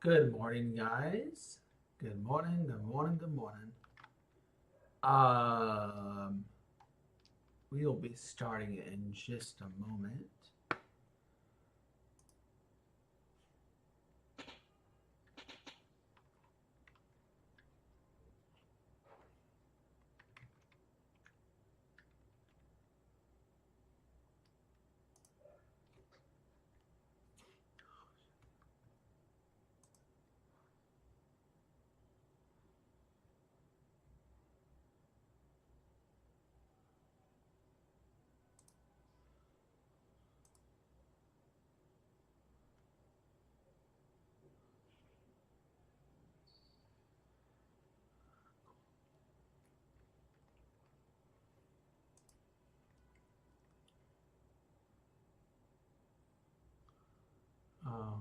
Good morning, guys. Good morning, good morning, good morning. We will be starting in just a moment. Okay.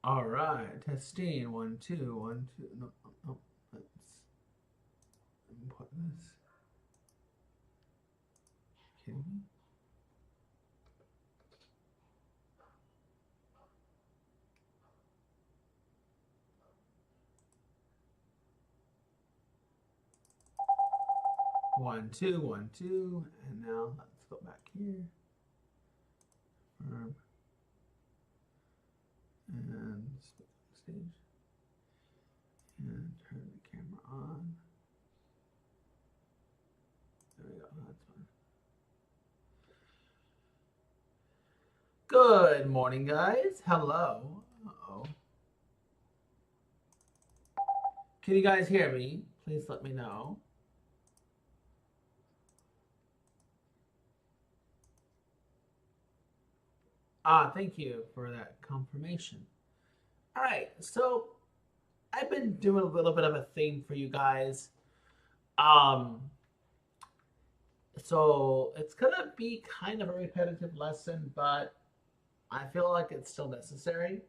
All right. All right. Testing. 1, 2, 1, 2. No, no, no. Let me put this. Kidding me? One, two, 1, 2. And now let's go back here. Verb. And stage. And turn the camera on. There we go. That's fine. Good morning, guys. Hello. Uh-oh. Can you guys hear me? Please let me know. Thank you for that confirmation. All right, so I've been doing a little bit of a theme for you guys. Um, so it's gonna be kind of a repetitive lesson, but I feel like it's still necessary.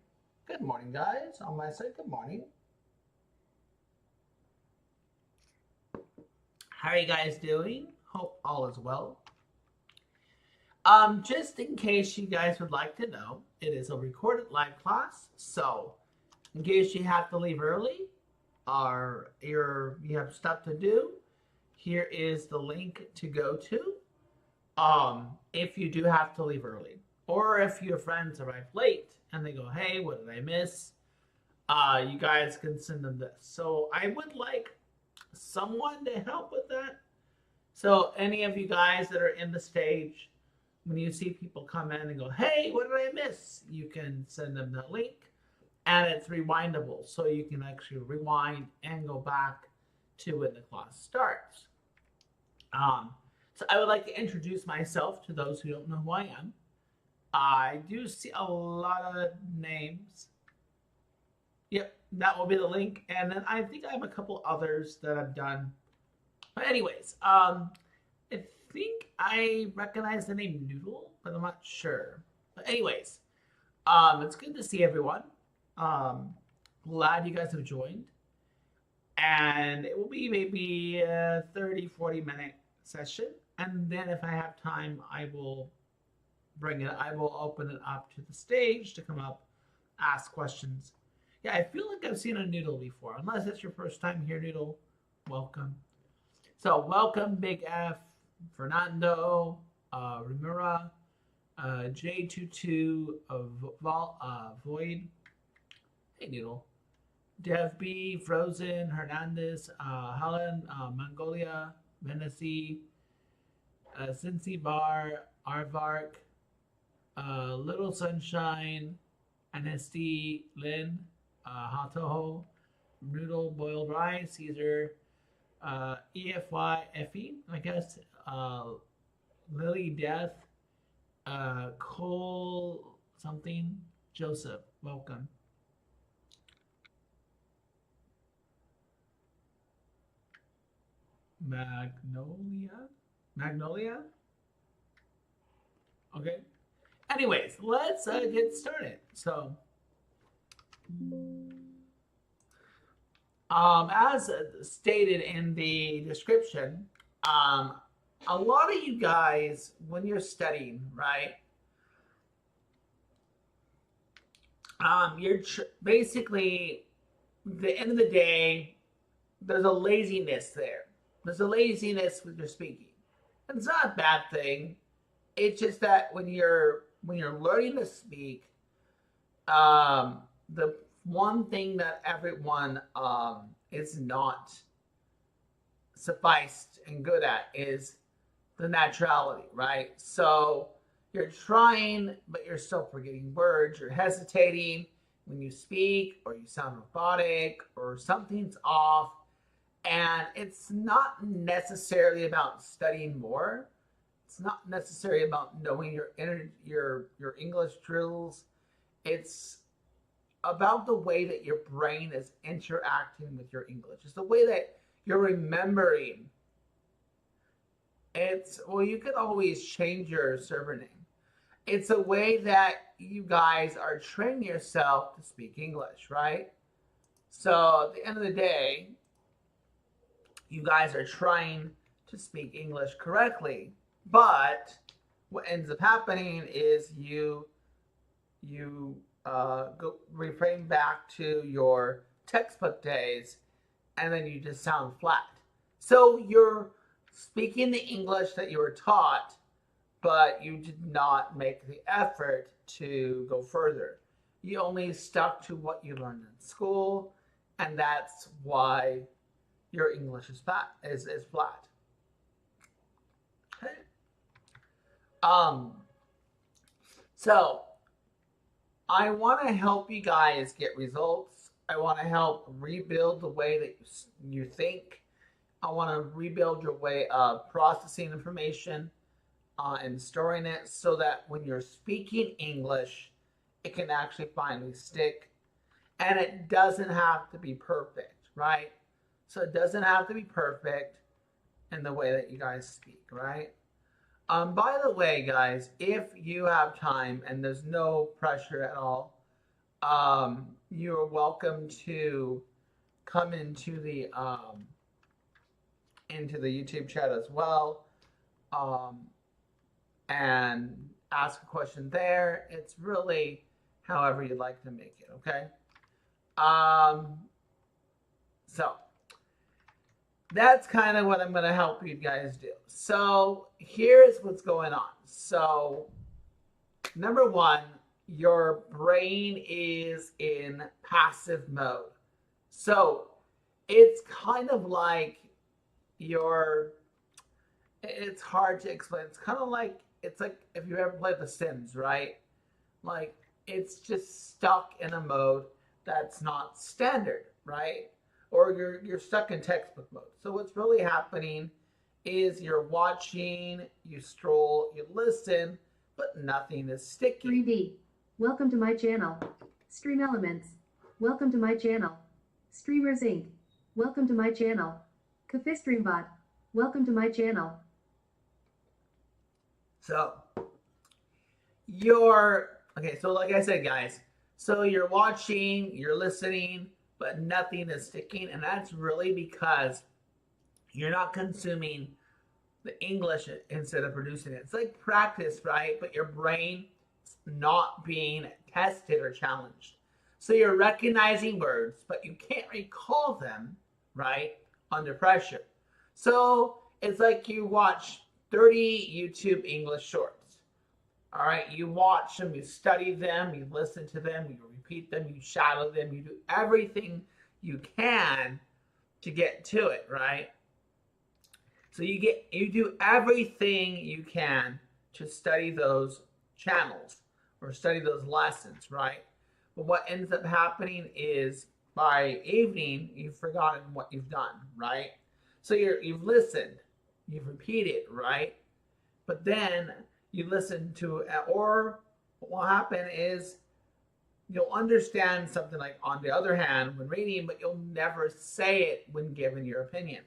Good morning, guys. On my side, good morning. How are you guys doing? Hope all is well. Just in case you guys would like to know, it is a recorded live class. So, in case you have to leave early or you have stuff to do, here is the link to go to. If you do have to leave early, or if your friends arrive late and they go, "Hey, what did I miss?" You guys can send them this. So I would like someone to help with that. So any of you guys that are in the stage, when you see people come in and go, "Hey, what did I miss?" You can send them the link, and it's rewindable, so you can actually rewind and go back to when the class starts. So I would like to introduce myself to those who don't know who I am. I do see a lot of names. Yep, that will be the link. And then I think I have a couple others that I've done. But anyways, I think I recognize the name Noodle, but I'm not sure. But anyways, it's good to see everyone. Glad you guys have joined. And it will be maybe a 30, 40-minute session. And then if I have time, I will open it up to the stage to come up, ask questions. Yeah, I feel like I've seen a Noodle before. Unless it's your first time here, Noodle, welcome. So welcome, Big F, Fernando, Rimura, J22, Void. Hey, Noodle. Dev B, Frozen, Hernandez, Helen, Mongolia, Menacee, Cincy Bar, Arvark, Little Sunshine, NSD, Lynn, Hatoho, Noodle, Boiled Rice, Caesar, EFY, Effie, I guess, Lily Death, Cole something, Joseph, welcome. Magnolia? Okay. Anyways, let's get started. So, as stated in the description, a lot of you guys, when you're studying, right, you're basically, the end of the day, there's a laziness there. There's a laziness with your speaking. And it's not a bad thing. It's just that when you're learning to speak, the one thing that everyone is not sufficed and good at is the naturality, right? So you're trying, but you're still forgetting words. You're hesitating when you speak, or you sound robotic, or something's off. And it's not necessarily about studying more. It's not necessarily about knowing your English drills. It's about the way that your brain is interacting with your English. It's the way that you're remembering. You could always change your server name. It's a way that you guys are training yourself to speak English, right? So at the end of the day, you guys are trying to speak English correctly, but what ends up happening is you go reframe back to your textbook days, and then you just sound flat. So you're speaking the English that you were taught, but you did not make the effort to go further. You only stuck to what you learned in school, and that's why your English is flat. Okay. So I want to help you guys get results. I want to help rebuild the way that you think. I want to rebuild your way of processing information and storing it, so that when you're speaking English, it can actually finally stick. And it doesn't have to be perfect, right? So it doesn't have to be perfect in the way that you guys speak, right? By the way, guys, if you have time and there's no pressure at all, you're welcome to come into the YouTube chat as well, and ask a question there. It's really however you'd like to make it, okay? So that's kind of what I'm going to help you guys do. So here's what's going on. So number one, your brain is in passive mode. So it's kind of like it's hard to explain. It's kind of like, it's like if you ever played The Sims, right? Like it's just stuck in a mode that's not standard, right? Or you're stuck in textbook mode. So what's really happening is you're watching, you stroll, you listen, but nothing is sticking. 3D. Welcome to my channel. Stream Elements. Welcome to my channel. Streamers Inc. Welcome to my channel. Cafe Streambot. Welcome to my channel. So, okay, so like I said, guys, so you're watching, you're listening, but nothing is sticking, and that's really because you're not consuming the English instead of producing it. It's like practice, right? But your brain is not being tested or challenged. So you're recognizing words, but you can't recall them, right, under pressure. So it's like you watch 30 YouTube English shorts. All right, you watch them, you study them, you listen to them, you repeat them, you shadow them, you do everything you can to get to it, right? So you do everything you can to study those channels or study those lessons, right? But what ends up happening is by evening, you've forgotten what you've done, right? So you've listened, you've repeated, right? But then you listen to, or what will happen is you'll understand something like on the other hand when reading, but you'll never say it when given your opinion.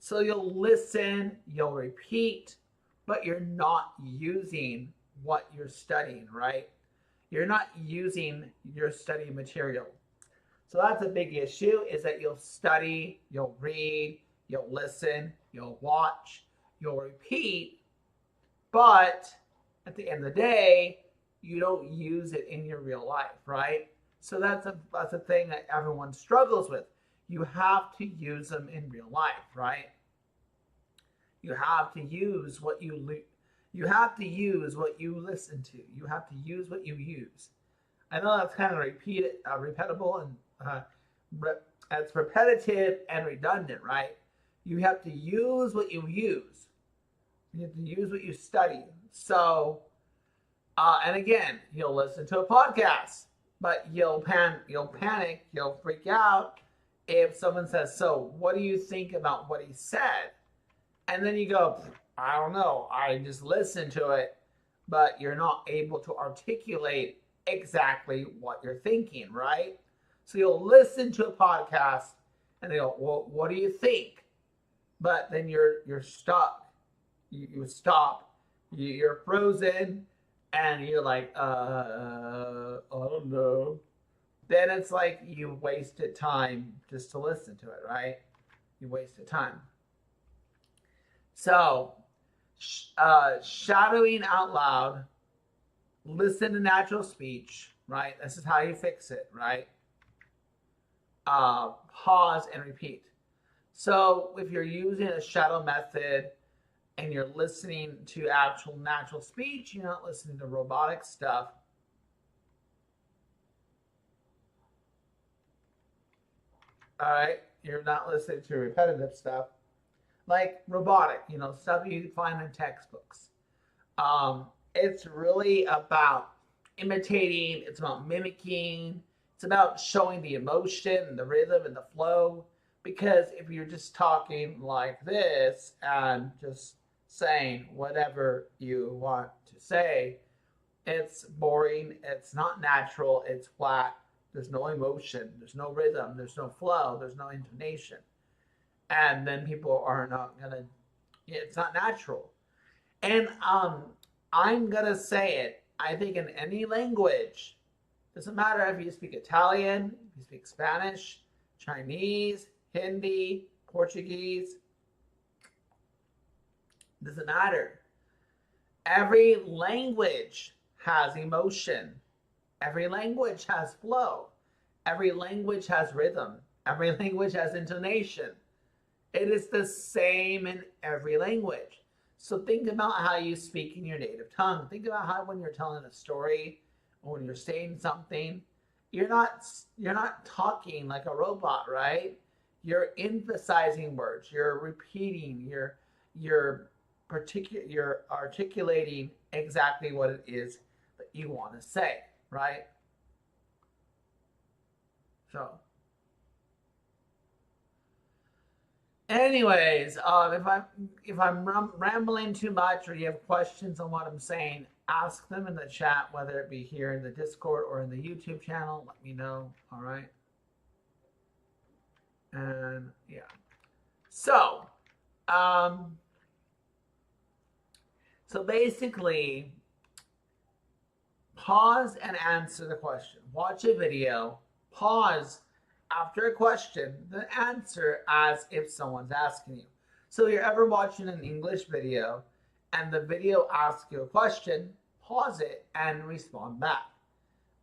So you'll listen, you'll repeat, but you're not using what you're studying, right? You're not using your study material. So that's a big issue, is that you'll study, you'll read, you'll listen, you'll watch, you'll repeat, but at the end of the day, you don't use it in your real life, right? So that's a thing that everyone struggles with. You have to use them in real life, right? You have to use what you listen to. You have to use what you use. I know that's kind of repetible and it's repetitive and redundant, right? You have to use what you use. You have to use what you study. So, and again, you'll listen to a podcast, but you'll panic, you'll freak out if someone says, "So, what do you think about what he said?" And then you go, "I don't know. I just listened to it," but you're not able to articulate exactly what you're thinking, right? So you'll listen to a podcast and they go, "Well, what do you think?" But then you're stuck. You stop. You're frozen, and you're like, I don't know. Then it's like you wasted time just to listen to it, right? You wasted time. So, shadowing out loud, listen to natural speech, right? This is how you fix it, right? Pause and repeat. So if you're using a shadow method and you're listening to actual natural speech, you're not listening to robotic stuff. All right, you're not listening to repetitive stuff like robotic, stuff you find in textbooks. It's really about imitating, it's about mimicking, it's about showing the emotion and the rhythm and the flow. Because if you're just talking like this and just saying whatever you want to say, it's boring, it's not natural, it's flat, there's no emotion, there's no rhythm, there's no flow, there's no intonation. And then people are not gonna, it's not natural. And I'm gonna say it, I think in any language, doesn't matter if you speak Italian, if you speak Spanish, Chinese, Hindi, Portuguese, doesn't matter. Every language has emotion. Every language has flow. Every language has rhythm. Every language has intonation. It is the same in every language. So think about how you speak in your native tongue. Think about how when you're telling a story or when you're saying something, you're not talking like a robot, right? You're emphasizing words. You're repeating. You're articulating exactly what it is that you want to say, right? So, Anyways, if I'm rambling too much or you have questions on what I'm saying, ask them in the chat, whether it be here in the Discord or in the YouTube channel. Let me know. All right. And yeah. So, so basically, pause and answer the question. Watch a video, pause after a question, then answer as if someone's asking you. So you're ever watching an English video and the video asks you a question, pause it and respond back.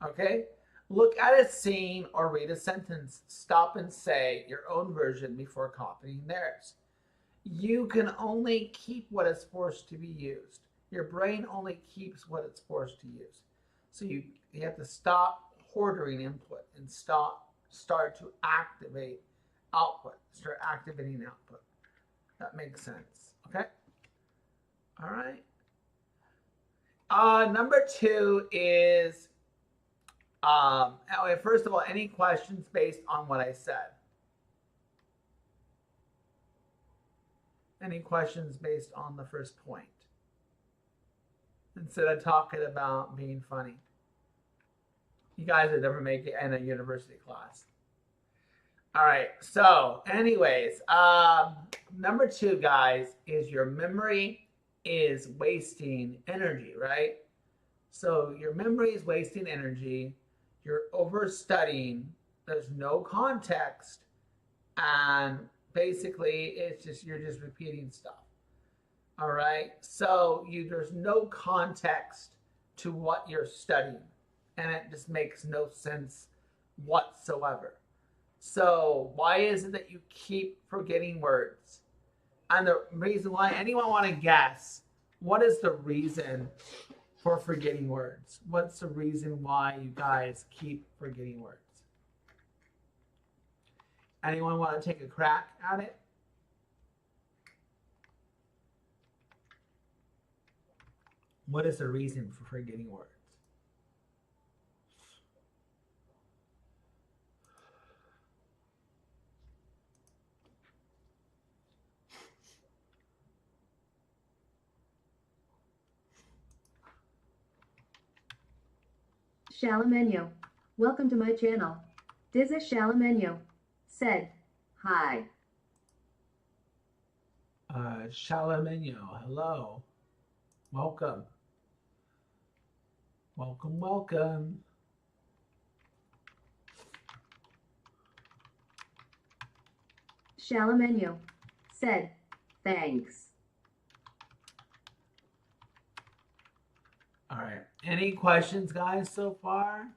Okay? Look at a scene or read a sentence. Stop and say your own version before copying theirs. You can only keep what is forced to be used. Your brain only keeps what it's forced to use. So you have to stop hoarding input and start to activate output. Start activating output. That makes sense. Okay? All right. Number 2 is, first of all, any questions based on what I said? Any questions based on the first point? Instead of talking about being funny. You guys would never make it in a university class. All right, so anyways, number 2, guys, is your memory is wasting energy, right? So your memory is wasting energy. You're overstudying. There's no context. And basically, it's just you're just repeating stuff. All right, so there's no context to what you're studying, and it just makes no sense whatsoever. So why is it that you keep forgetting words? And the reason why, anyone want to guess, what is the reason for forgetting words? What's the reason why you guys keep forgetting words? Anyone want to take a crack at it? What is the reason for forgetting words? Shalamenyo. Welcome to my channel. Diza Shalamenyo said, hi. Shalamenyo, hello. Welcome. Welcome, welcome. Shalamenyo said, thanks. All right. Any questions, guys, so far?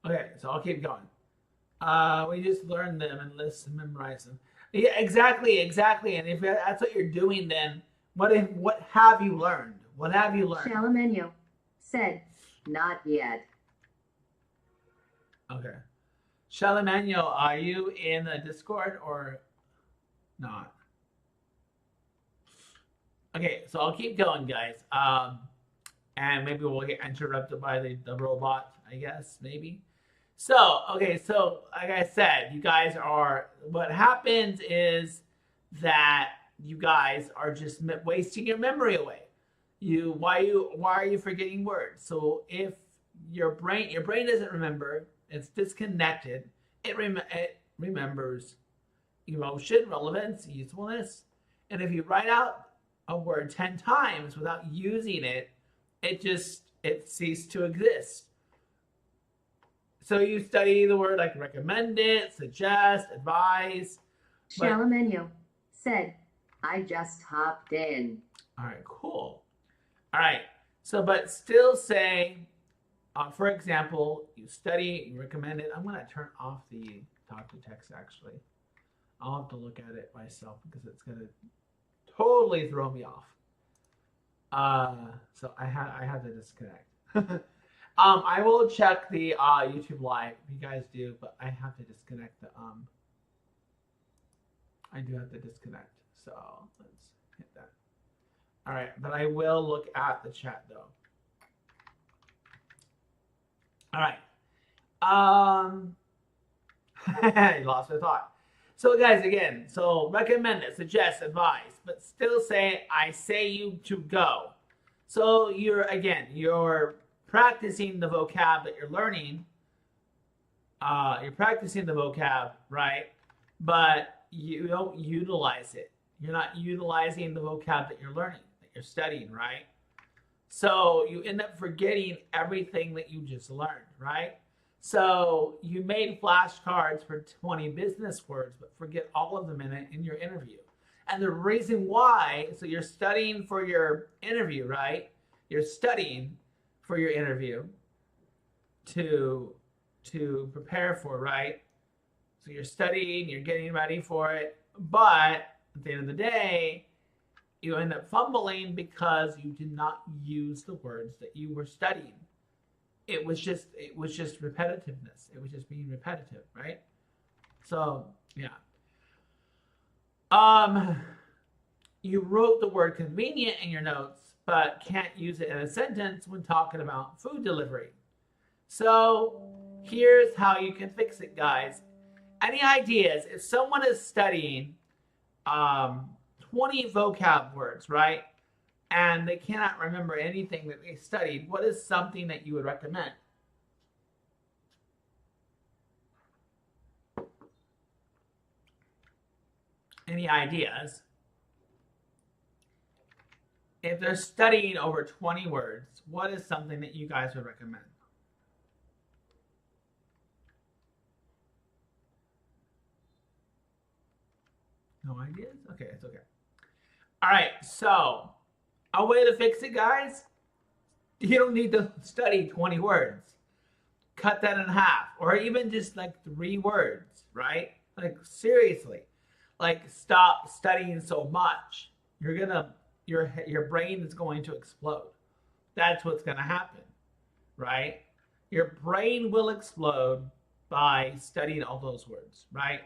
Okay, so I'll keep going. We just learn them and list and memorize them. Yeah, exactly. And if that's what you're doing, then what have you learned? What have you learned? Shalamenyo said, not yet. Okay. Shalamenyo, are you in the Discord or not? Okay, so I'll keep going, guys. And maybe we'll get interrupted by the robot, I guess, maybe. So, okay, so like I said, you guys are, what happens is that you guys are just wasting your memory away. Why are you forgetting words? So if your brain doesn't remember, it's disconnected. It remembers emotion, relevance, usefulness. And if you write out a word 10 times without using it, it ceases to exist. So you study the word like recommend it, suggest, advise. Shalamenyo said, I just hopped in. All right, cool. All right, so but still say, for example, you study, you recommend it. I'm going to turn off the talk to text actually. I'll have to look at it myself because it's going to totally throw me off. So I have to disconnect. I will check the YouTube live if you guys do, but I have to disconnect the I do have to disconnect. So let's hit that. All right, but I will look at the chat though. All right. I lost my thought. So guys, again, so recommend it, suggest, advise, but still say, I say you to go. So you're practicing the vocab that you're learning. You're practicing the vocab, right? But you don't utilize it. You're not utilizing the vocab that you're learning, that you're studying, right? So you end up forgetting everything that you just learned, right? So you made flashcards for 20 business words, but forget all of them in your interview. And the reason why, so you're studying for your interview, right? You're studying for your interview to prepare for, right? So you're studying, you're getting ready for it, but at the end of the day, you end up fumbling because you did not use the words that you were studying. It was just repetitiveness. It was just being repetitive, right? So yeah. You wrote the word convenient in your notes, but can't use it in a sentence when talking about food delivery. So here's how you can fix it, guys. Any ideas? If someone is studying 20 vocab words, right? And they cannot remember anything that they studied, what is something that you would recommend? Any ideas? If they're studying over 20 words, what is something that you guys would recommend? No ideas? Okay, it's okay. All right, so a way to fix it, guys, you don't need to study 20 words. Cut that in half, or even just like 3 words, right? Like seriously, like stop studying so much. Your brain is going to explode. That's what's going to happen, right? Your brain will explode by studying all those words, right?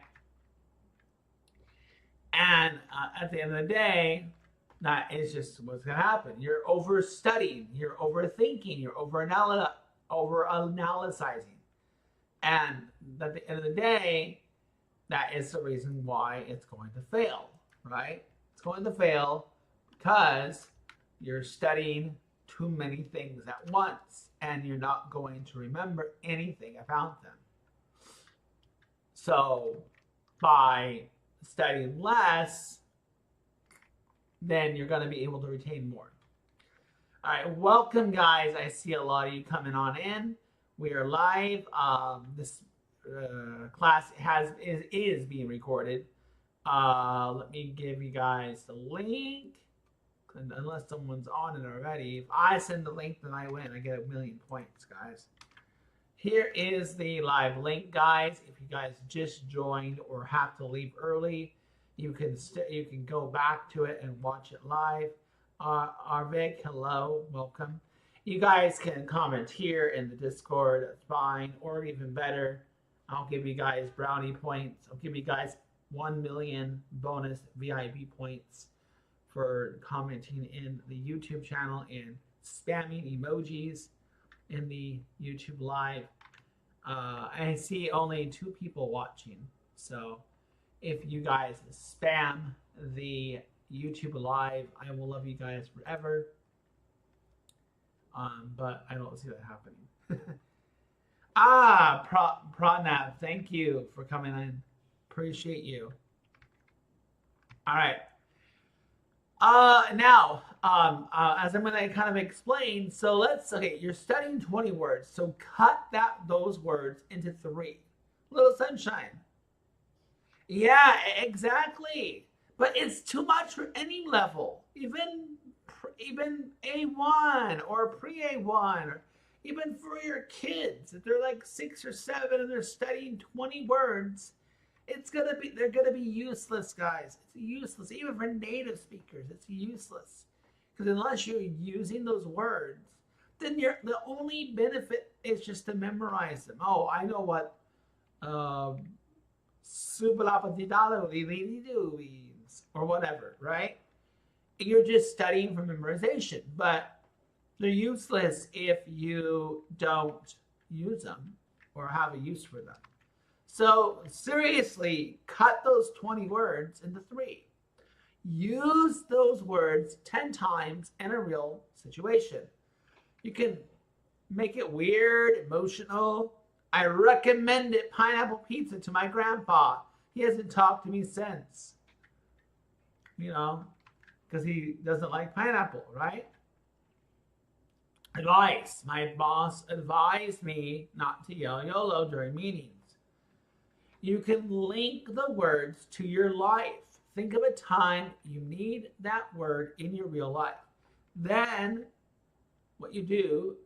And at the end of the day, that is just what's going to happen. You're overstudying, you're overthinking, you're over-analyzing. And at the end of the day, that is the reason why it's going to fail, right? It's going to fail because you're studying too many things at once and you're not going to remember anything about them. So by studying less, then you're going to be able to retain more. All right, welcome, guys. I see a lot of you coming on in. We are live. This class is being recorded. Let me give you guys the link. And unless someone's on it already, if I send the link, then I win. I get 1,000,000 points, guys. Here is the live link, guys. If you guys just joined or have to leave early, you can go back to it and watch it live. Arvik, hello, welcome. You guys can comment here in the Discord, that's fine, or even better, I'll give you guys brownie points. I'll give you guys 1,000,000 bonus VIP points for commenting in the YouTube channel and spamming emojis in the YouTube live. I see only 2 people watching, so if you guys spam the YouTube live, I will love you guys forever. But I don't see that happening. Pranab, thank you for coming in. Appreciate you. All right. Now, as I'm going to kind of explain, so you're studying 20 words, so cut those words into 3. Little sunshine. Yeah, exactly. But it's too much for any level, even A1 or pre-A1, or even for your kids. If they're like 6 or 7 and they're studying 20 words, they're gonna be useless, guys. It's useless. Even for native speakers, it's useless. Because unless you're using those words, then the only benefit is just to memorize them. Oh, I know what or whatever, right? You're just studying for memorization, but they're useless if you don't use them or have a use for them. So seriously, cut those 20 words into 3. Use those words 10 times in a real situation. You can make it weird, emotional. I recommended pineapple pizza to my grandpa. He hasn't talked to me since. Because he doesn't like pineapple, right? Advice. My boss advised me not to yell YOLO during meetings. You can link the words to your life. Think of a time you need that word in your real life. Then what you do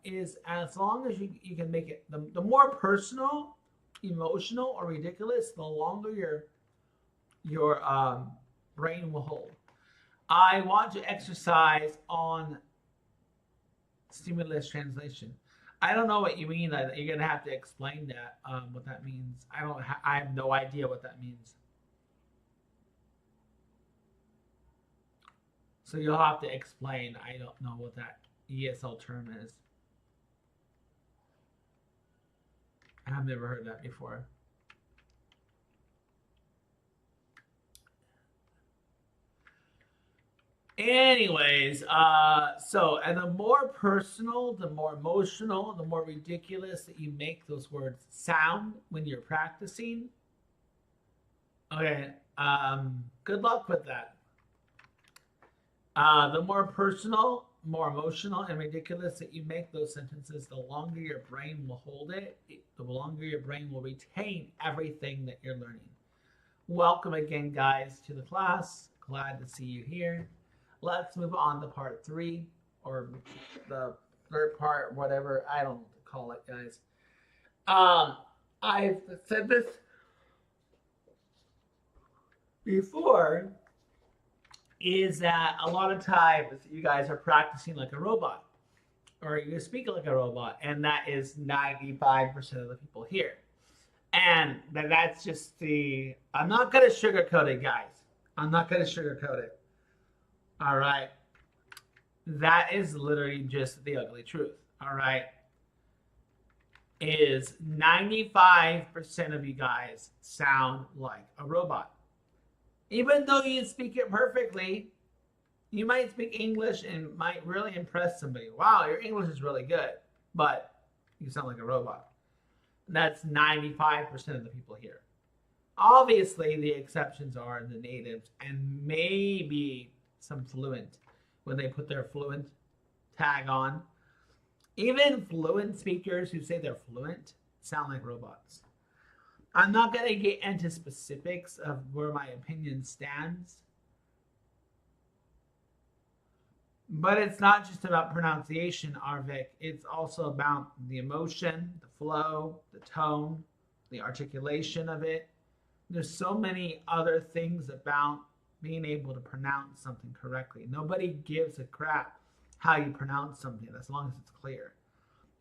is, as long as you can make it, the more personal, emotional, or ridiculous, the longer your brain will hold. I want to exercise on stimulus translation. I don't know what you mean. You're gonna have to explain that. What that means. I have no idea what that means. So you'll have to explain. I don't know what that ESL term is. I've never heard that before. Anyways, and the more personal, the more emotional, the more ridiculous that you make those words sound when you're practicing. Okay, good luck with that. The more personal, more emotional, and ridiculous that you make those sentences, the longer your brain will hold it, the longer your brain will retain everything that you're learning. Welcome again, guys, to the class. Glad to see you here. Let's move on to part 3, or the third part, whatever. I don't know what to call it, guys. I've said this before, is that a lot of times you guys are practicing like a robot, or you speak like a robot, and that is 95% of the people here. And that's just I'm not going to sugarcoat it, guys. I'm not going to sugarcoat it. All right. That is literally just the ugly truth. All right. Is 95% of you guys sound like a robot. Even though you speak it perfectly, you might speak English and might really impress somebody. Wow, your English is really good, but you sound like a robot. That's 95% of the people here. Obviously, the exceptions are the natives and maybe some fluent when they put their fluent tag on. Even fluent speakers who say they're fluent sound like robots. I'm not going to get into specifics of where my opinion stands, but it's not just about pronunciation, Arvik. It's also about the emotion, the flow, the tone, the articulation of it. There's so many other things about being able to pronounce something correctly. Nobody gives a crap how you pronounce something as long as it's clear.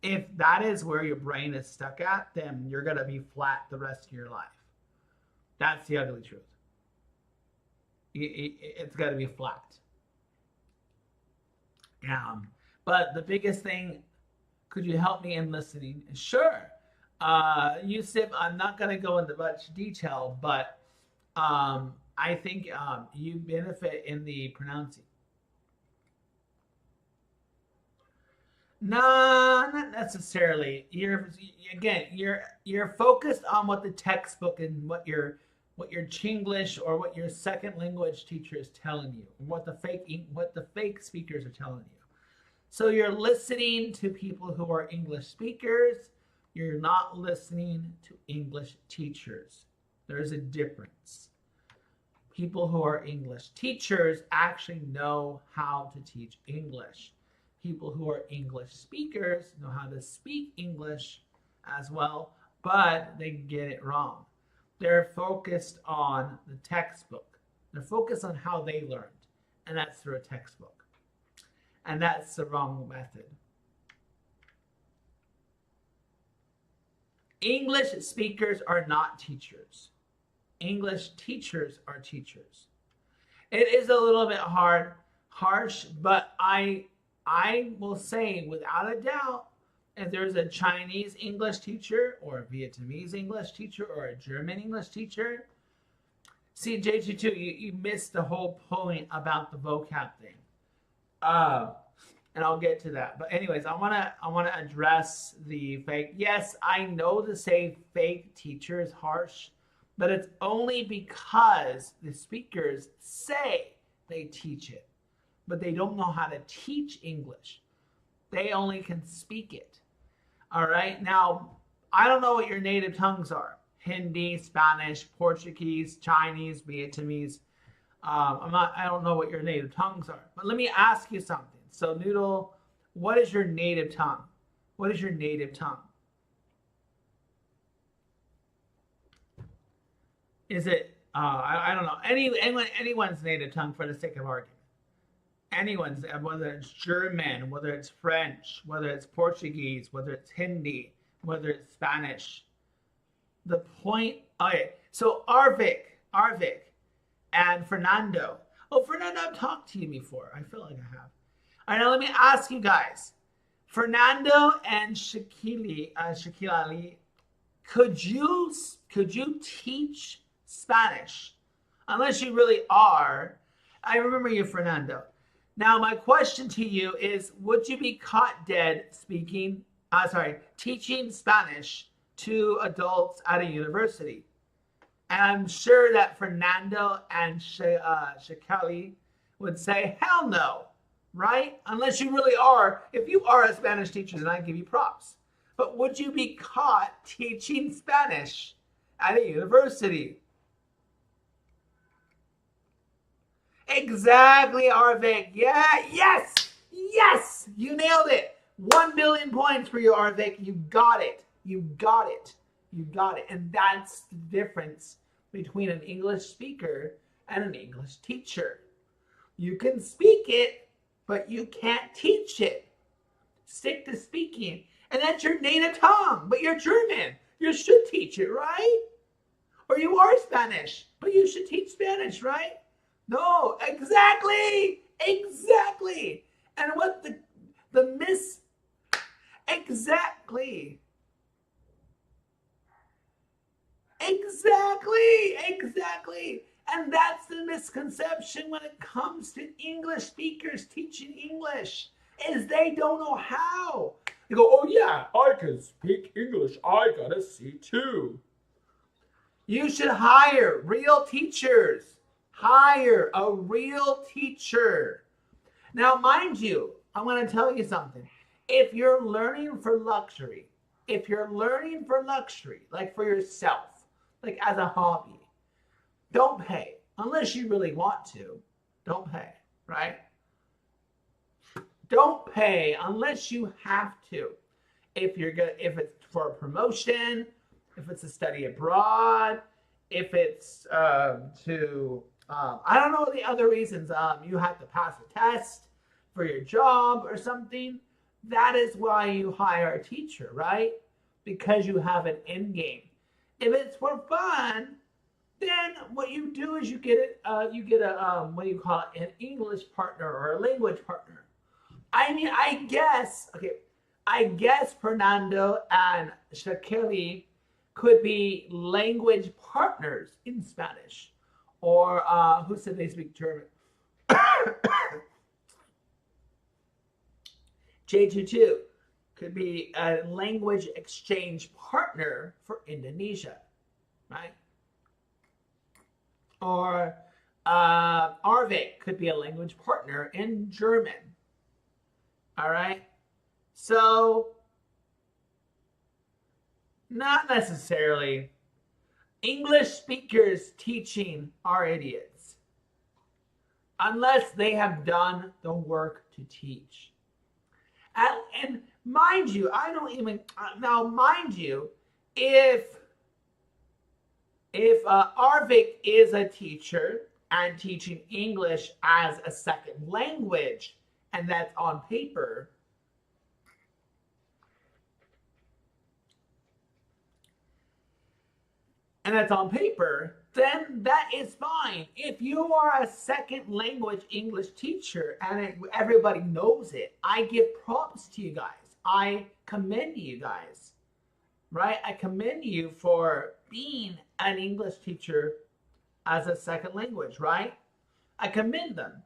If that is where your brain is stuck at, then you're going to be flat the rest of your life. That's the ugly truth. It's got to be flat. But the biggest thing, could you help me in listening? Sure. Yusuf, I'm not going to go into much detail, but I think you benefit in the pronouncing. No, not necessarily. You're focused on what the textbook and what your Chinglish or what your second language teacher is telling you, what the fake speakers are telling you. So you're listening to people who are English speakers. You're not listening to English teachers. There's a difference. People who are English teachers actually know how to teach English. People who are English speakers know how to speak English as well, but they get it wrong. They're focused on the textbook. They're focused on how they learned, and that's through a textbook. And that's the wrong method. English speakers are not teachers. English teachers are teachers. It is a little bit harsh, but I will say without a doubt, if there's a Chinese English teacher or a Vietnamese English teacher or a German English teacher, see J22, you missed the whole point about the vocab thing. And I'll get to that. But anyways, I wanna address the fake. Yes, I know to say fake teacher is harsh, but it's only because the speakers say they teach it, but they don't know how to teach English. They only can speak it. All right. Now, I don't know what your native tongues are. Hindi, Spanish, Portuguese, Chinese, Vietnamese. I don't know what your native tongues are. But let me ask you something. So, Noodle, what is your native tongue? What is your native tongue? Is it, I don't know, anyone's native tongue for the sake of argument? Anyone's, whether it's German, whether it's French, whether it's Portuguese, whether it's Hindi, whether it's Spanish. The point, okay, so Arvik, and Fernando. Oh, Fernando, I've talked to you before. I feel like I have. All right, now let me ask you guys. Fernando and Shakili, could you teach Spanish? Unless you really are. I remember you, Fernando. Now, my question to you is, would you be caught dead teaching Spanish to adults at a university? And I'm sure that Fernando and Shakali would say, hell no, right? Unless you really are. If you are a Spanish teacher, then I give you props. But would you be caught teaching Spanish at a university? Exactly, Arvik. Yeah, yes, you nailed it. 1 billion points for you, Arvik. You got it. And that's the difference between an English speaker and an English teacher. You can speak it, but you can't teach it. Stick to speaking. And that's your native tongue, but you're German. You should teach it, right? Or you are Spanish, but you should teach Spanish, right? No, exactly. And what exactly. And that's the misconception when it comes to English speakers teaching English, is they don't know how. They go, oh yeah, I can speak English. I got a C2. You should hire real teachers. Hire a real teacher. Now, mind you, I'm going to tell you something. If you're learning for luxury, like for yourself, like as a hobby, don't pay. Unless you really want to, don't pay, right? Don't pay unless you have to. If it's for a promotion, if it's a study abroad, if it's I don't know the other reasons. You have to pass a test for your job or something. That is why you hire a teacher, right? Because you have an end game. If it's for fun, then what you do is you get a what do you call it? An English partner or a language partner. I mean, I guess Fernando and Shakeli could be language partners in Spanish. Or who said they speak German? J22 could be a language exchange partner for Indonesia, right? Or Arvik could be a language partner in German. All right? So, not necessarily. English speakers teaching are idiots. Unless they have done the work to teach. And mind you, if Arvik is a teacher and teaching English as a second language, and that's on paper, then that is fine. If you are a second language English teacher and everybody knows it, I give props to you guys. I commend you guys, right? I commend you for being an English teacher as a second language, right? I commend them.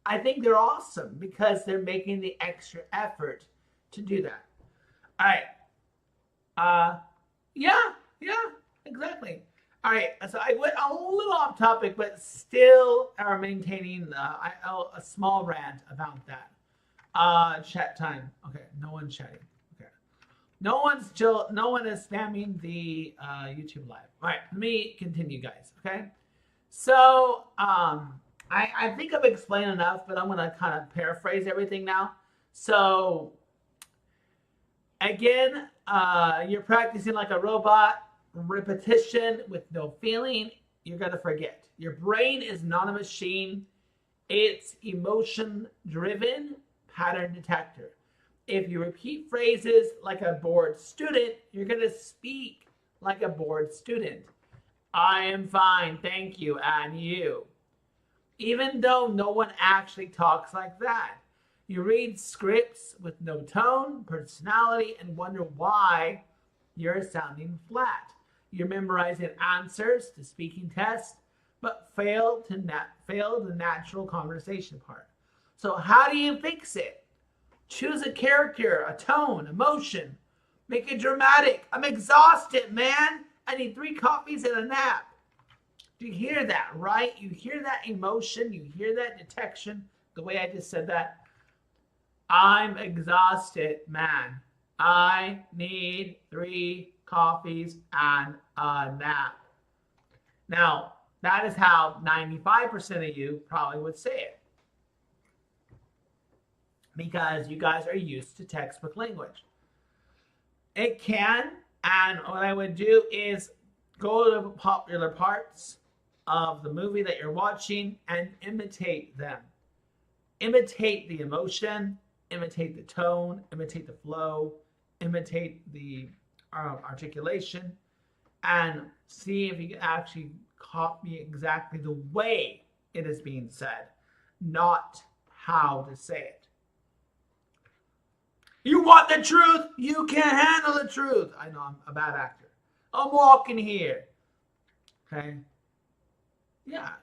I think they're awesome because they're making the extra effort to do that. All right. Yeah, exactly. All right, so I went a little off topic, but still are maintaining a small rant about that. Chat time. Okay, no one's chatting. Okay, no one is spamming the YouTube live. All right, let me continue, guys. Okay, so I think I've explained enough, but I'm gonna kind of paraphrase everything now. So again, you're practicing like a robot. Repetition with no feeling, you're going to forget. Your brain is not a machine. It's emotion-driven pattern detector. If you repeat phrases like a bored student, you're going to speak like a bored student. I am fine, thank you, and you. Even though no one actually talks like that. You read scripts with no tone, personality, and wonder why you're sounding flat. You're memorizing answers to speaking tests, but fail the natural conversation part. So how do you fix it? Choose a character, a tone, emotion. Make it dramatic. I'm exhausted, man. I need 3 coffees and a nap. Do you hear that, right? You hear that emotion. You hear that detection. The way I just said that. I'm exhausted, man. I need 3 coffees and a nap. Now, that is how 95% of you probably would say it. Because you guys are used to textbook language. It can, and what I would do is go to the popular parts of the movie that you're watching and imitate them. Imitate the emotion, imitate the tone, imitate the flow, imitate the articulation, and see if you can actually copy exactly the way it is being said, not how to say it. You want the truth? You can't handle the truth. I know I'm a bad actor. I'm walking here. Okay? Yeah,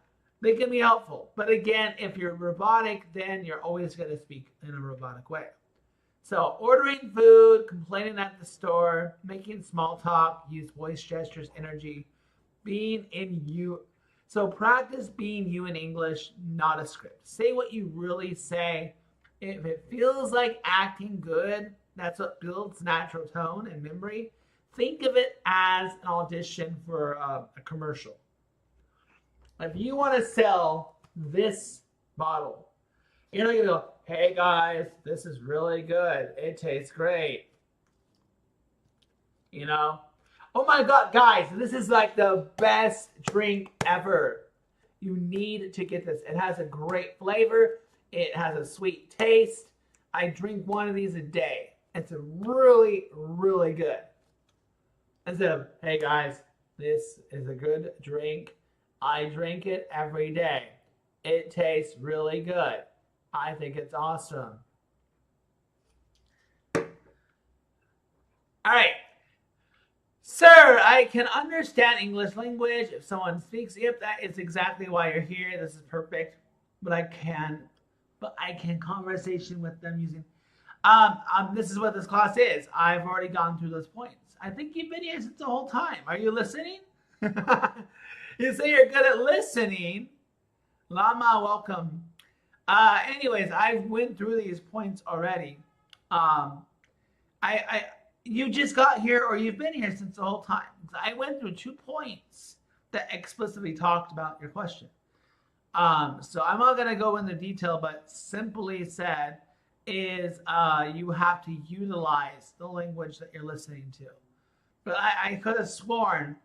they can be helpful. But again, if you're robotic, then you're always going to speak in a robotic way. So ordering food, complaining at the store, making small talk, use voice gestures, energy, being in you. So practice being you in English, not a script. Say what you really say. If it feels like acting good, that's what builds natural tone and memory. Think of it as an audition for a commercial. If you want to sell this bottle, you're not going to go, hey guys, this is really good. It tastes great. You know? Oh my God, guys, this is like the best drink ever. You need to get this. It has a great flavor. It has a sweet taste. I drink one of these a day. It's a really, really good. Instead of, hey guys, this is a good drink. I drink it every day. It tastes really good. I think it's awesome. All right. Sir, I can understand English language. If someone speaks, yep, that is exactly why you're here. This is perfect. But I can conversation with them using, this is what this class is. I've already gone through those points. I think you've been here since the whole time. Are you listening? You say you're good at listening. Lama, welcome. Anyways, I went through these points already. You just got here or you've been here since the whole time. I went through 2 points that explicitly talked about your question. So I'm not going to go into detail, but simply said is you have to utilize the language that you're listening to. But I could have sworn,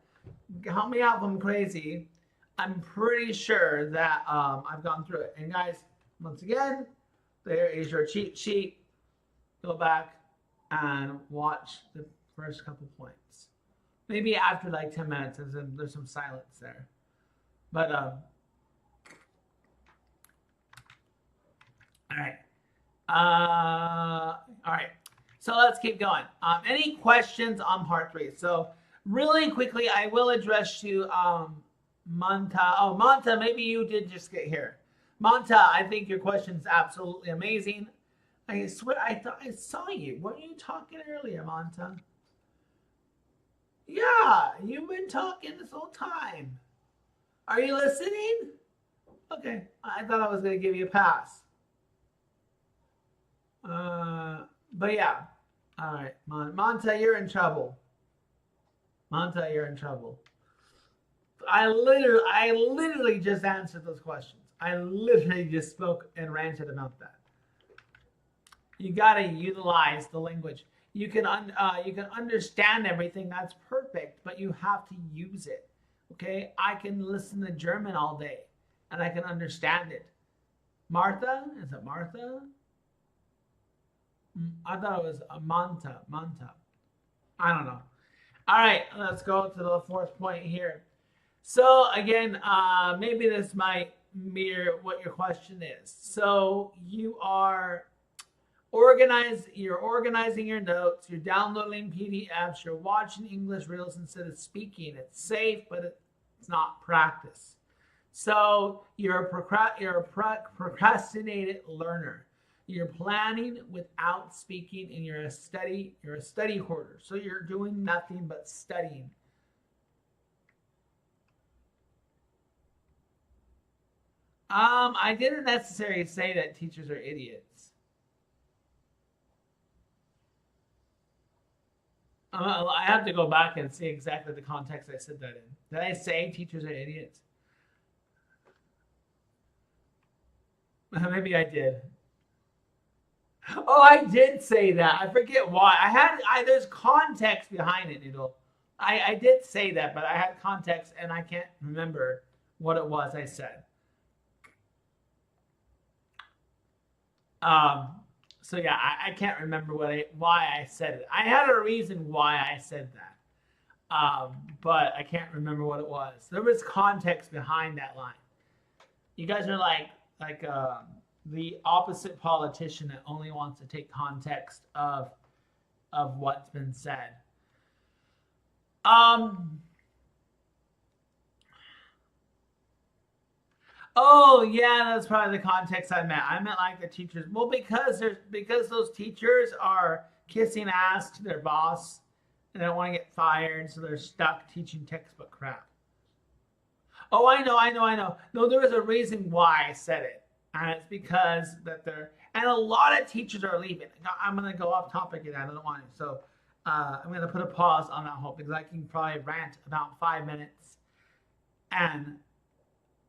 help me out if I'm crazy, I'm pretty sure that I've gone through it. And guys, once again, there is your cheat sheet. Go back and watch the first couple points. Maybe after like 10 minutes, there's some silence there. But all right. All right. So let's keep going. Any questions on part 3? So really quickly, I will address you, Manta. Oh, Manta, maybe you did just get here. Manta, I think your question is absolutely amazing. I swear, I thought I saw you. Weren't you talking earlier, Manta? Yeah, you've been talking this whole time. Are you listening? Okay, I thought I was going to give you a pass. But yeah. All right, Manta, you're in trouble. Manta, you're in trouble. I literally just answered those questions. I literally just spoke and ranted about that. You gotta utilize the language. You can understand everything. That's perfect, but you have to use it. Okay, I can listen to German all day, and I can understand it. Martha, is it Martha? I thought it was a Manta. Manta. I don't know. All right, let's go to the 4th point here. So again, maybe this might mirror what your question is. So you're organizing your notes, you're downloading PDFs, you're watching English reels instead of speaking. It's safe, but it's not practice. So you're a procrastinated learner. You're planning without speaking, and you're a study hoarder. So you're doing nothing but studying. I didn't necessarily say that teachers are idiots. I have to go back and see exactly the context I said that in. Did I say teachers are idiots? Maybe I did. Oh, I did say that. I forget why. There's context behind it, Noodle. I did say that, but I had context and I can't remember what it was I said. So yeah, I can't remember why I said it. I had a reason why I said that. But I can't remember what it was. There was context behind that line. You guys are like the opposite politician that only wants to take context of what's been said. Oh yeah, that's probably the context I meant. I meant like the teachers. Well, because those teachers are kissing ass to their boss and they don't want to get fired, so they're stuck teaching textbook crap. Oh, I know. No, there was a reason why I said it. And it's because and a lot of teachers are leaving. I'm going to go off topic again. I don't want to. So I'm going to put a pause on that whole, because I can probably rant about 5 minutes. And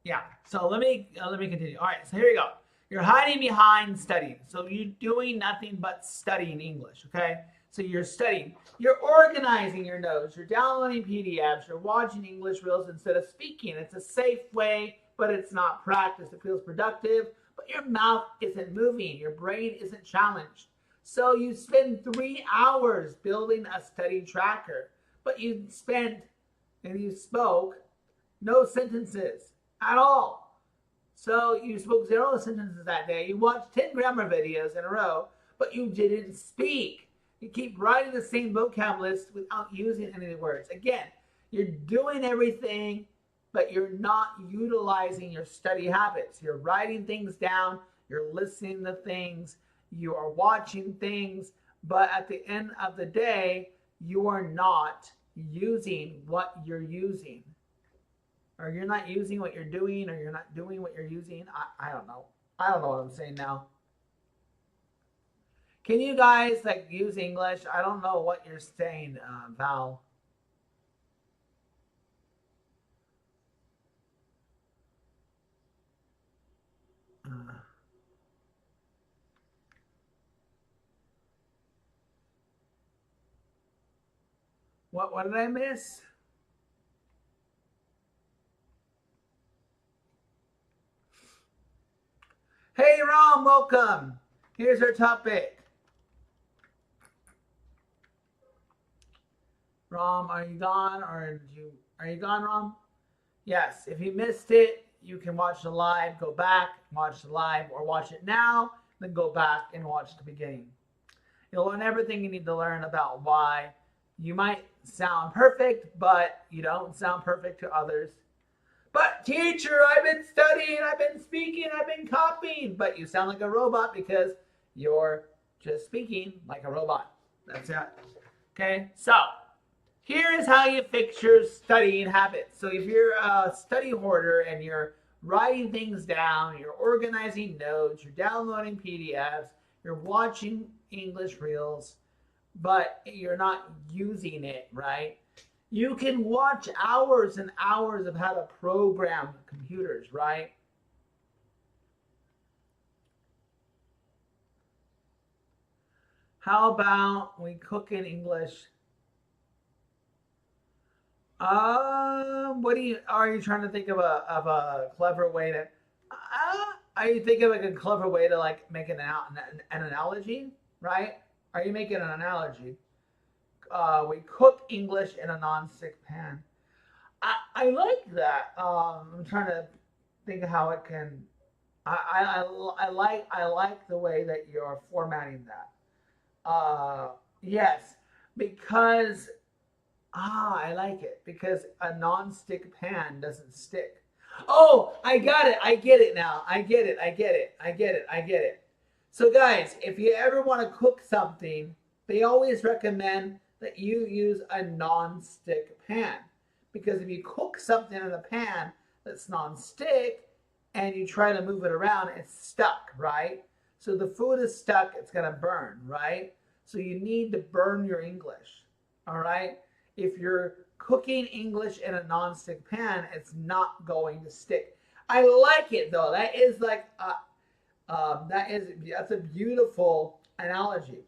yeah, so let me continue. All right, so here we go. You're hiding behind studying. So you're doing nothing but studying English, okay? So you're studying. You're organizing your notes. You're downloading PDFs. You're watching English reels instead of speaking. It's a safe way, but it's not practice. It feels productive, but your mouth isn't moving. Your brain isn't challenged. So you spend 3 hours building a study tracker, but you spoke no sentences at all. So you spoke 0 sentences that day. You watched 10 grammar videos in a row, but you didn't speak. You keep writing the same vocab list without using any words. Again, you're doing everything, but you're not utilizing your study habits. You're writing things down. You're listening to things. You are watching things. But at the end of the day, you are not using what you're using. Or you're not using what you're doing, or you're not doing what you're using. I don't know. I don't know what I'm saying now. Can you guys use English? I don't know what you're saying, Val. What did I miss? Hey, Rom, welcome. Here's our topic. Rom, are you gone, Rom? Yes, if you missed it, you can watch the live, go back, watch the live, or watch it now, then go back and watch the beginning. You'll learn everything you need to learn about why you might sound perfect, but you don't sound perfect to others. But teacher, I've been studying, I've been speaking, I've been copying, but you sound like a robot because you're just speaking like a robot. That's it. Okay, so here is how you fix your studying habits. So if you're a study hoarder and you're writing things down, you're organizing notes, you're downloading PDFs, you're watching English reels, but you're not using it, right? You can watch hours and hours of how to program computers, right? How about we cook in English? Are you trying to think of a clever way to? Are you thinking of like a clever way to like make an analogy, right? Are you making an analogy? We cook English in a non-stick pan. I like that. I'm trying to think of how it can. I like the way that you're formatting that. Yes, because I like it because a non-stick pan doesn't stick. Oh, I got it. I get it now. I get it. I get it. I get it. I get it. So guys, if you ever want to cook something, they always recommend that you use a non-stick pan. Because if you cook something in a pan that's non-stick and you try to move it around, it's stuck, right? So the food is stuck, it's gonna burn, right? So you need to burn your English, all right? If you're cooking English in a non-stick pan, it's not going to stick. I like it though. That is like that's a beautiful analogy.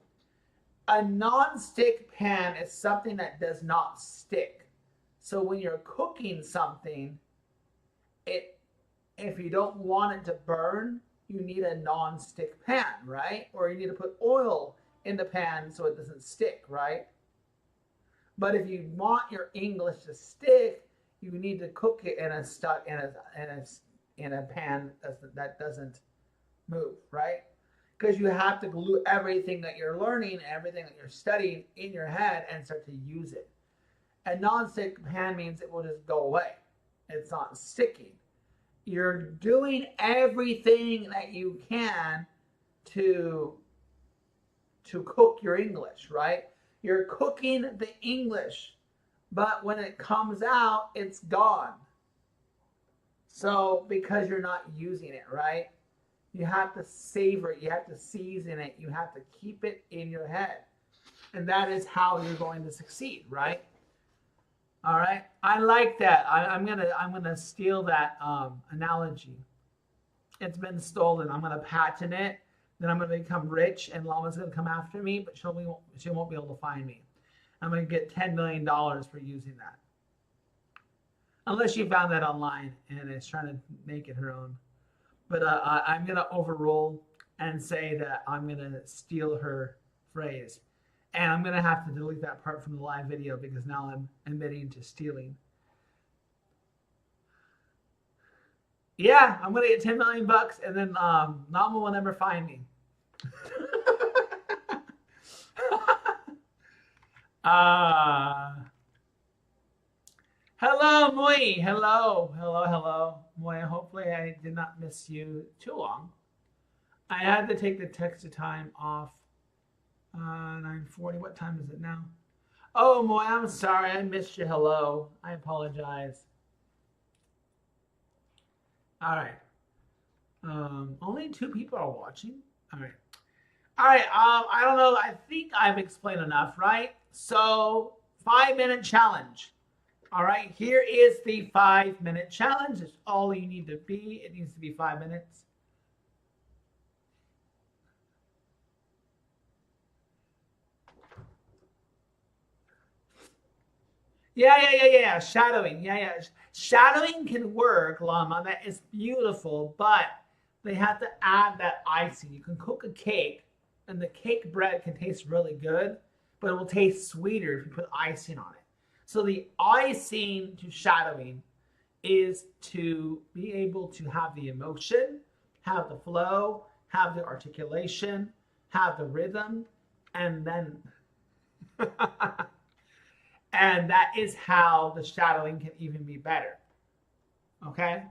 A non-stick pan is something that does not stick. So when you're cooking something, if you don't want it to burn, you need a non-stick pan, right? Or you need to put oil in the pan so it doesn't stick, right? But if you want your English to stick, you need to cook it in a pan that doesn't move, right? Because you have to glue everything that you're learning, everything that you're studying in your head and start to use it. A non-stick pan means it will just go away. It's not sticking. You're doing everything that you can to cook your English, right? You're cooking the English, but when it comes out, it's gone. So because you're not using it, right? You have to savor it, you have to season it, you have to keep it in your head. And that is how you're going to succeed, right? All right, I like that. I'm gonna steal that analogy. It's been stolen. I'm gonna patent it. Then I'm gonna become rich, and Llama's gonna come after me, but she won't be able to find me. I'm gonna get $10 million for using that, unless she found that online and is trying to make it her own. But I'm gonna overrule and say that I'm gonna steal her phrase. And I'm going to have to delete that part from the live video because now I'm admitting to stealing. Yeah, I'm going to get 10 million bucks and then Mama will never find me. Hello, Moi. Hello. Moi, hopefully I did not miss you too long. I had to take the text to time off. 9:40. What time is it now? Oh, Moy, I'm sorry. I missed you. Hello. I apologize. All right. Only 2 people are watching. All right. All right. I don't know. I think I've explained enough, right? So, 5-minute challenge. All right. Here is the 5-minute challenge. It's all you need to be. It needs to be 5 minutes. Yeah. Shadowing. Yeah. Shadowing can work, Llama. That is beautiful, but they have to add that icing. You can cook a cake, and the cake bread can taste really good, but it will taste sweeter if you put icing on it. So the icing to shadowing is to be able to have the emotion, have the flow, have the articulation, have the rhythm, and then and that is how the shadowing can even be better. Okay?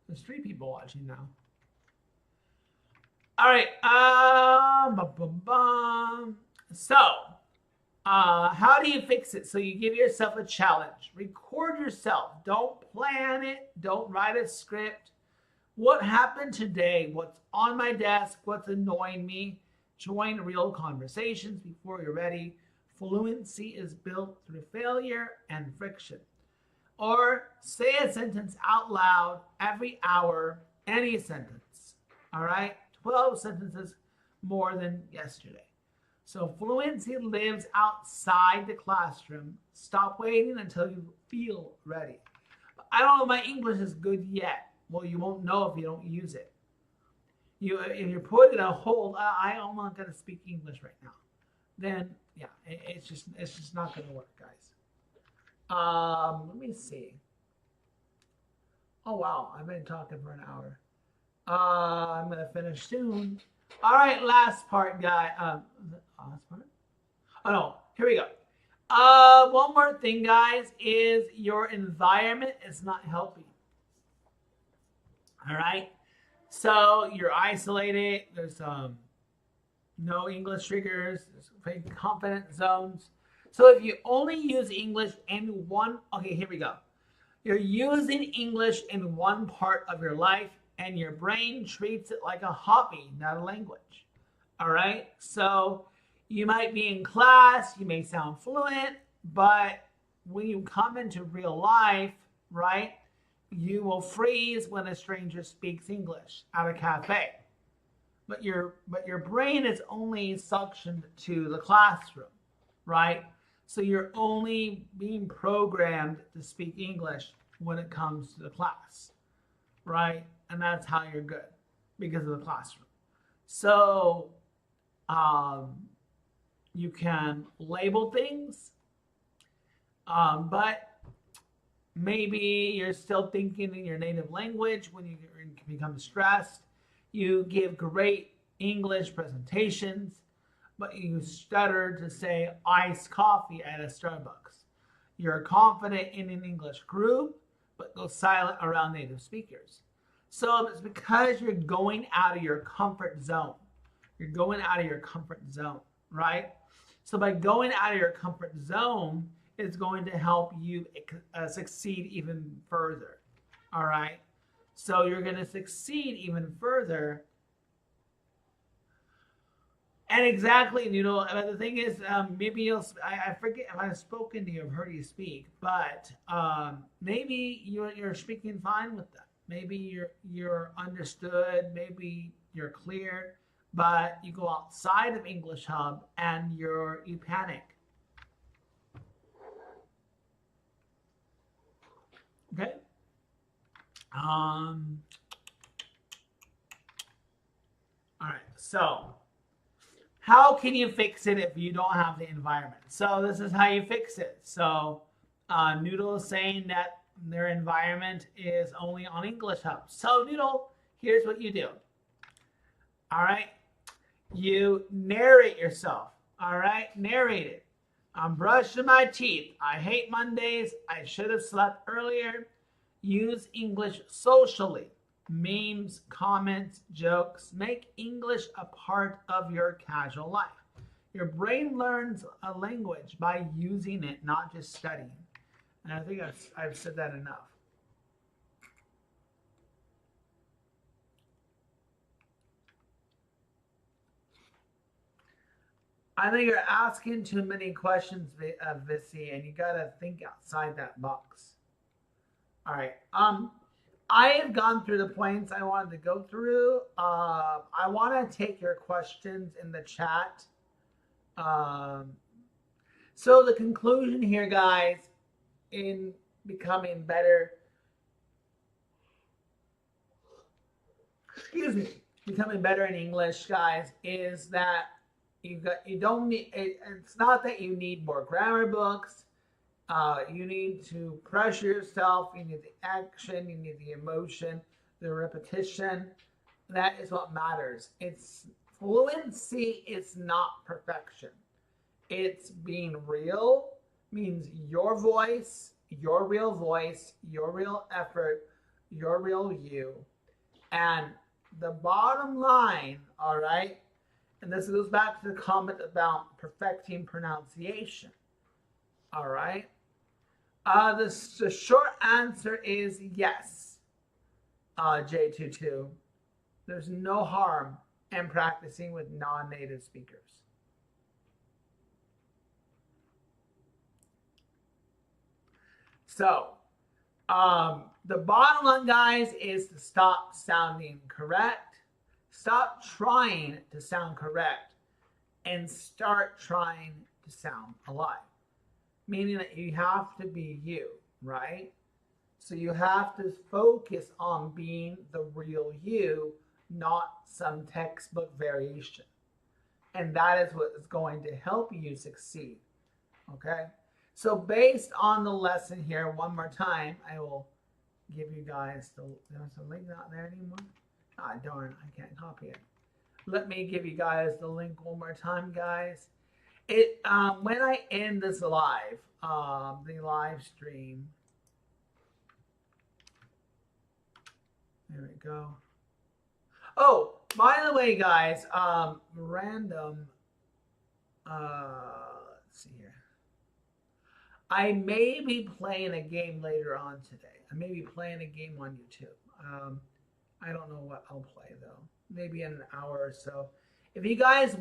There's 3 people watching now. All right. So, how do you fix it? So you give yourself a challenge. Record yourself. Don't plan it. Don't write a script. What happened today? What's on my desk? What's annoying me? Join real conversations before you're ready. Fluency is built through failure and friction. Or say a sentence out loud every hour, any sentence. All right? 12 sentences more than yesterday. So fluency lives outside the classroom. Stop waiting until you feel ready. I don't know if my English is good yet. Well, you won't know if you don't use it. If you put in a hold, I'm not going to speak English right now. Then, yeah, it's just not going to work, guys. Let me see. Oh, wow, I've been talking for an hour. I'm going to finish soon. All right, last part, guy. Last part? Oh, no, here we go. One more thing, guys, is your environment is not helping. All right? So you're isolated. There's no English triggers. There's very confident zones. So if you only use English in one, okay, here we go. You're using English in one part of your life, and your brain treats it like a hobby, not a language. All right? So you might be in class, you may sound fluent, but when you come into real life, right, you will freeze when a stranger speaks English at a cafe. But your brain is only suctioned to the classroom, right? So you're only being programmed to speak English when it comes to the class, right? And that's how you're good, because of the classroom. So you can label things, but maybe you're still thinking in your native language when you become stressed. You give great English presentations, but you stutter to say iced coffee at a Starbucks. You're confident in an English group, but go silent around native speakers. So it's because you're going out of your comfort zone. You're going out of your comfort zone, right? So by going out of your comfort zone, it's going to help you succeed even further, all right? So you're going to succeed even further. And exactly, the thing is, maybe I forget if I've spoken to you, I've heard you speak, but maybe you're speaking fine with them. Maybe you're understood, maybe you're clear, but you go outside of English Hub and you panic. Okay? All right, so how can you fix it if you don't have the environment? So this is how you fix it. So Noodle is saying that their environment is only on English Hub. So Noodle, here's what you do. All right, you narrate yourself. All right, narrate it. I'm brushing my teeth. I hate Mondays. I should have slept earlier. Use English socially. Memes, comments, jokes. Make English a part of your casual life. Your brain learns a language by using it, not just studying. And I think I've said that enough. I think you're asking too many questions, Vissy, and you gotta think outside that box. All right. I have gone through the points I wanted to go through. I want to take your questions in the chat. So the conclusion here, guys, in becoming better, becoming better in English, guys, is that you don't need. It's not that you need more grammar books. You need to pressure yourself. You need the action. You need the emotion, the repetition. That is what matters. It's fluency. It's not perfection. It's being real. Means your voice, your real effort, your real you. And the bottom line, all right, and this goes back to the comment about perfecting pronunciation, all right. The short answer is yes, J22. There's no harm in practicing with non-native speakers. So, the bottom line, guys, is to stop sounding correct. Stop trying to sound correct and start trying to sound alive. Meaning that you have to be you, right? So you have to focus on being the real you, not some textbook variation. And that is what is going to help you succeed, okay? So based on the lesson here, one more time, I will give you guys there's a link not there anymore. Ah, darn, I can't copy it. Let me give you guys the link one more time, guys. When I end this live, the live stream, there we go. Oh, by the way, guys, random, let's see here. I may be playing a game later on today. I may be playing a game on YouTube. I don't know what I'll play though. Maybe in an hour or so. If you guys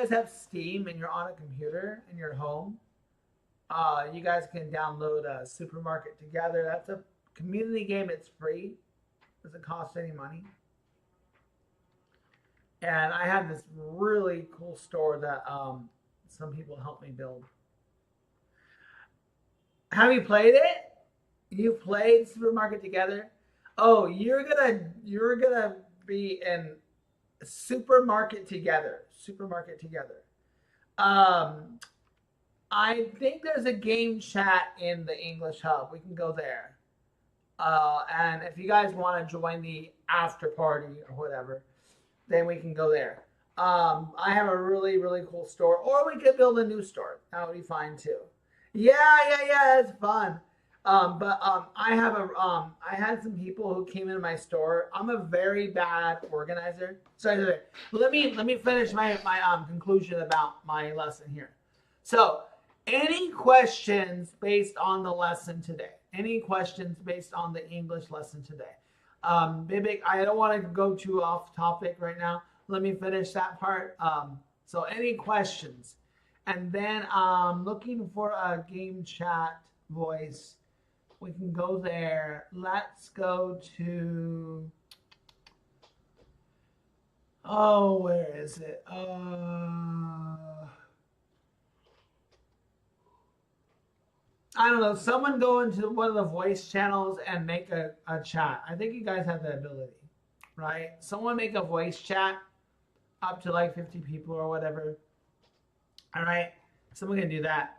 have Steam and you're on a computer and you're home, you guys can download Supermarket Together. That's a community game. It's free. Doesn't cost any money. And I have this really cool store that some people helped me build. Have you played it? You played Supermarket Together? Oh, you're gonna be in Supermarket Together. Supermarket Together. I think there's a game chat in the English Hub. We can go there. And if you guys want to join the after party or whatever, then we can go there. I have a really, really cool store. Or we could build a new store. That would be fine too. Yeah, it's fun. I had some people who came into my store. I'm a very bad organizer. Sorry. Let me finish my conclusion about my lesson here. So, any questions based on the lesson today? Any questions based on the English lesson today? Bibik, I don't want to go too off topic right now. Let me finish that part. So, any questions? And then looking for a game chat voice. We can go there. Let's go to, oh, where is it? I don't know. Someone go into one of the voice channels and make a chat. I think you guys have the ability, right? Someone make a voice chat up to like 50 people or whatever. All right. Someone can do that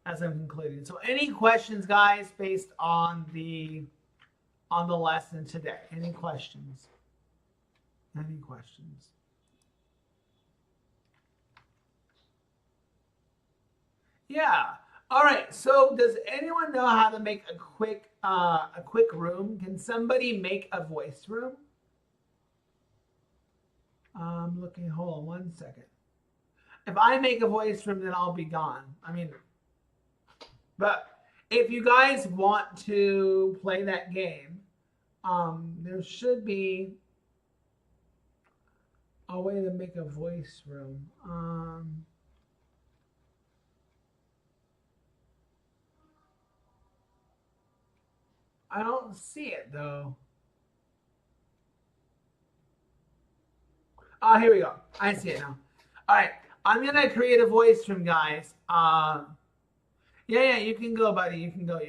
as I'm concluding. So any questions, guys, based on the lesson today? Any questions? Any questions? Yeah. All right. So does anyone know how to make a quick room? Can somebody make a voice room? I'm looking. Hold on one second. If I make a voice room, then I'll be gone. I mean, but if you guys want to play that game, there should be a way to make a voice room. I don't see it though. Oh, here we go. I see it now. All right. I'm going to create a voice room, guys. Yeah, you can go, buddy. You can go.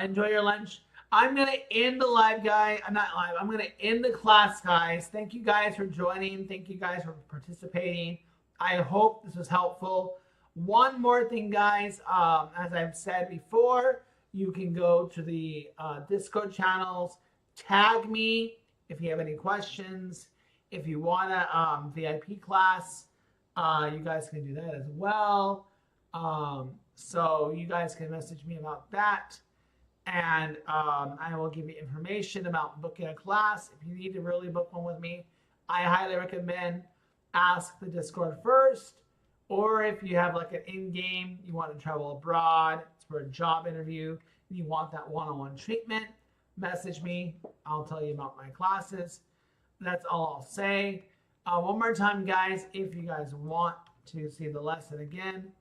Enjoy your lunch. I'm going to end the live, guys. I'm not live. I'm going to end the class, guys. Thank you guys for joining. Thank you guys for participating. I hope this was helpful. One more thing, guys. As I've said before, you can go to the Discord channels, tag me if you have any questions. If you want a VIP class, you guys can do that as well. So you guys can message me about that. And I will give you information about booking a class. If you need to really book one with me, I highly recommend ask the Discord first. Or if you have like an in-game, you want to travel abroad, it's for a job interview, and you want that one-on-one treatment, message me. I'll tell you about my classes. That's all I'll say. One more time, guys, if you guys want to see the lesson again,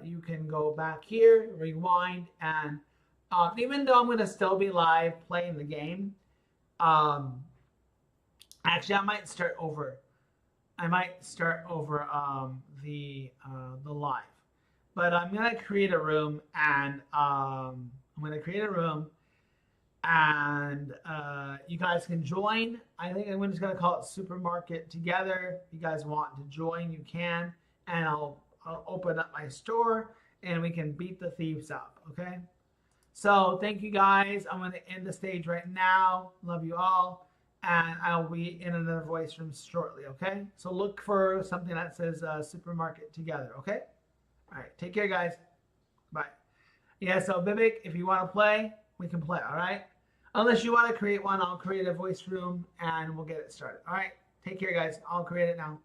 you can go back here, rewind, and even though I'm going to still be live playing the game, actually, I might start over. The live, but I'm gonna create a room, and you guys can join. I think I'm just gonna call it Supermarket Together. If you guys want to join, you can, and I'll open up my store, and we can beat the thieves up. Okay. So thank you guys. I'm gonna end the stage right now. Love you all. And I'll be in another voice room shortly, okay? So look for something that says Supermarket Together, okay? All right, take care, guys. Bye. Yeah, so Vivek, if you want to play, we can play, all right? Unless you want to create one, I'll create a voice room and we'll get it started. All right, take care, guys. I'll create it now.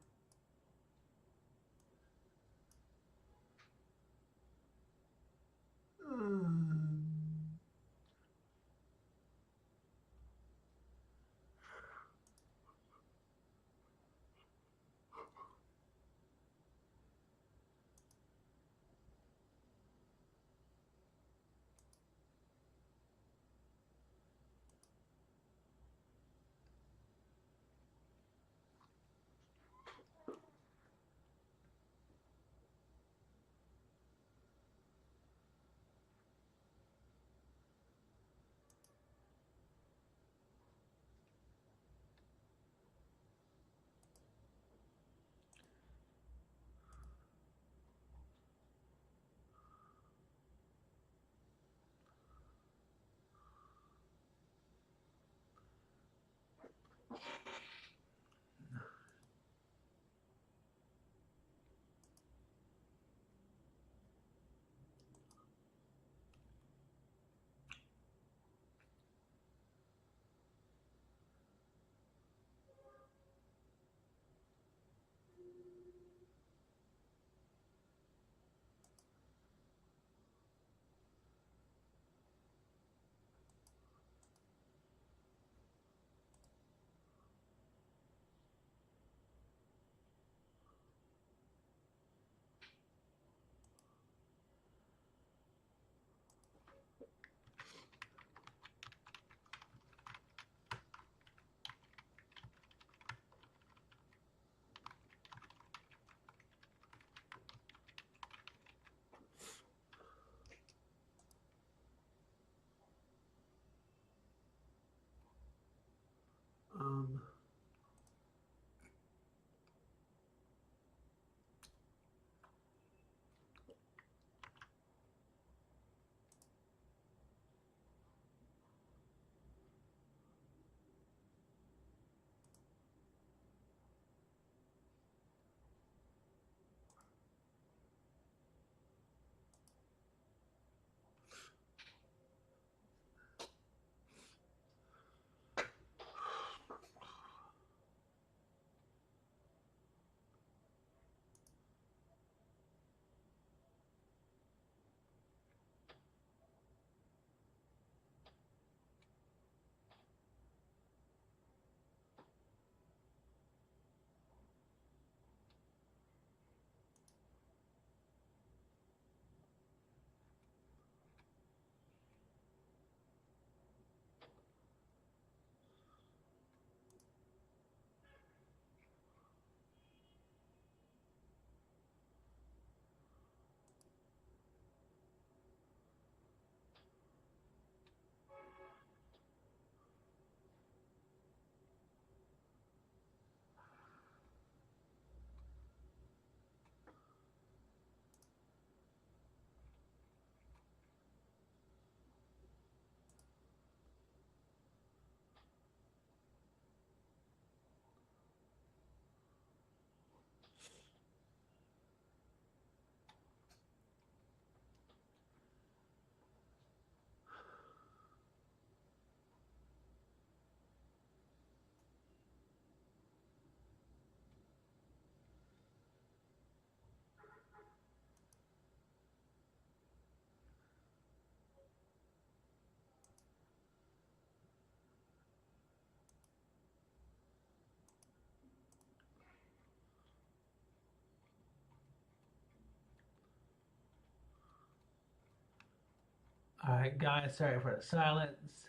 All right, guys, sorry for the silence.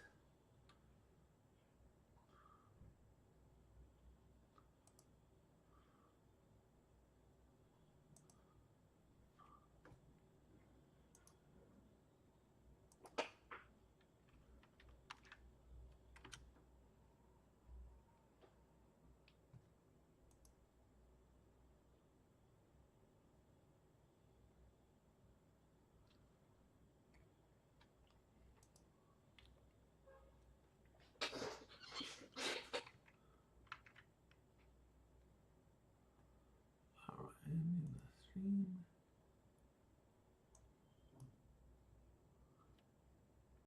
All right, in the stream.